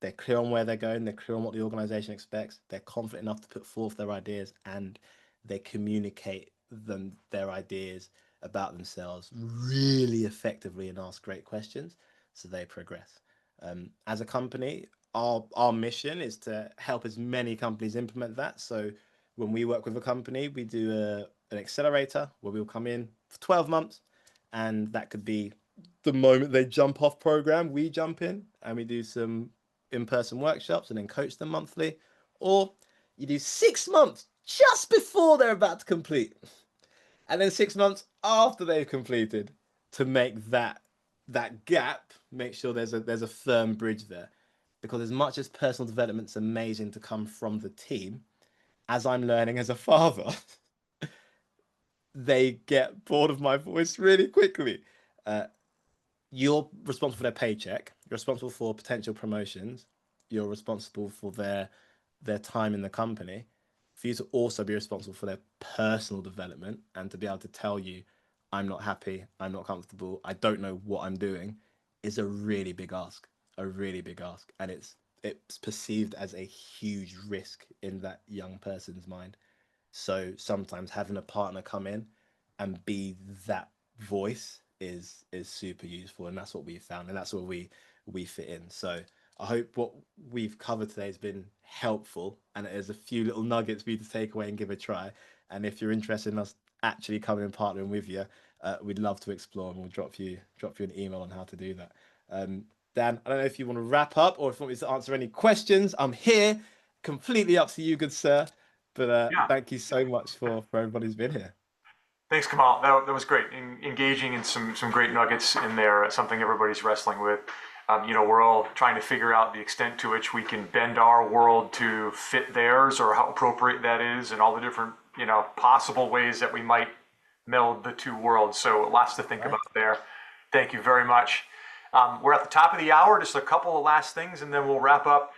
they're clear on where they're going, they're clear on what the organization expects, they're confident enough to put forth their ideas, and they communicate their ideas about themselves really effectively and ask great questions, so they progress. As a company, our mission is to help as many companies implement that. So when we work with a company, we do an accelerator where we'll come in for 12 months, and that could be the moment they jump off program, we jump in and we do some in-person workshops and then coach them monthly. Or you do 6 months just before they're about to complete, and then 6 months after they've completed to make that gap, make sure there's a firm bridge there. Because as much as personal development's amazing to come from the team, as I'm learning as a father, they get bored of my voice really quickly. Uh, you're responsible for their paycheck. You're responsible for potential promotions. You're responsible for their time in the company. For you to also be responsible for their personal development and to be able to tell you, I'm not happy, I'm not comfortable, I don't know what I'm doing, is a really big ask. A really big ask. And it's perceived as a huge risk in that young person's mind. So sometimes having a partner come in and be that voice is super useful, and that's what we found, and that's where we fit in. So I hope what we've covered today has been helpful, and there's a few little nuggets for you to take away and give a try. And if you're interested in us actually coming and partnering with you, we'd love to explore, and we'll drop you an email on how to do that. Dan, I don't know if you want to wrap up or if you want me to answer any questions. I'm here, completely up to you, good sir. But Yeah. thank you so much for everybody who's been here. Thanks, Kamal. That was great. Engaging in some great nuggets in there, something everybody's wrestling with. We're all trying to figure out the extent to which we can bend our world to fit theirs, or how appropriate that is, and all the different, possible ways that we might meld the two worlds. So lots to think Right. about there. Thank you very much. We're at the top of the hour. Just a couple of last things, and then we'll wrap up.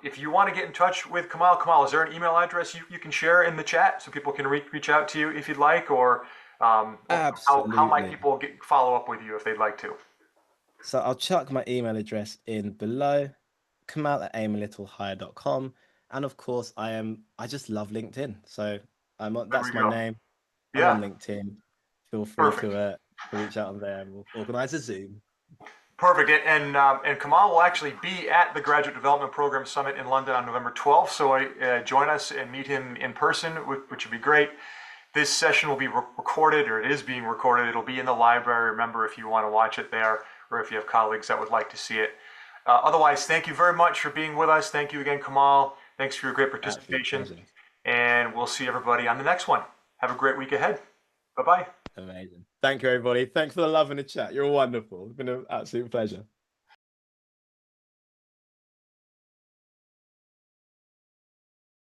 If you want to get in touch with Kamal, is there an email address you can share in the chat so people can reach out to you if you'd like, or how might Absolutely. people follow up with you if they'd like to? So I'll chuck my email address in below, kamal@aimalittlehigher.com. And of course, I just love LinkedIn. So There we that's my go. name. I'm on Yeah, LinkedIn. Feel free perfect. to reach out on there and we'll organize a Zoom. Perfect. And Kamal will actually be at the Graduate Development Program Summit in London on November 12th. So join us and meet him in person, which would be great. This session will be recorded, or it is being recorded. It'll be in the library. Remember, if you want to watch it there, or if you have colleagues that would like to see it. Otherwise, thank you very much for being with us. Thank you again, Kamal. Thanks for your great Absolute participation. pleasure. And we'll see everybody on the next one. Have a great week ahead. Bye bye. Amazing. Thank you, everybody. Thanks for the love in the chat. You're wonderful. It's been an absolute pleasure.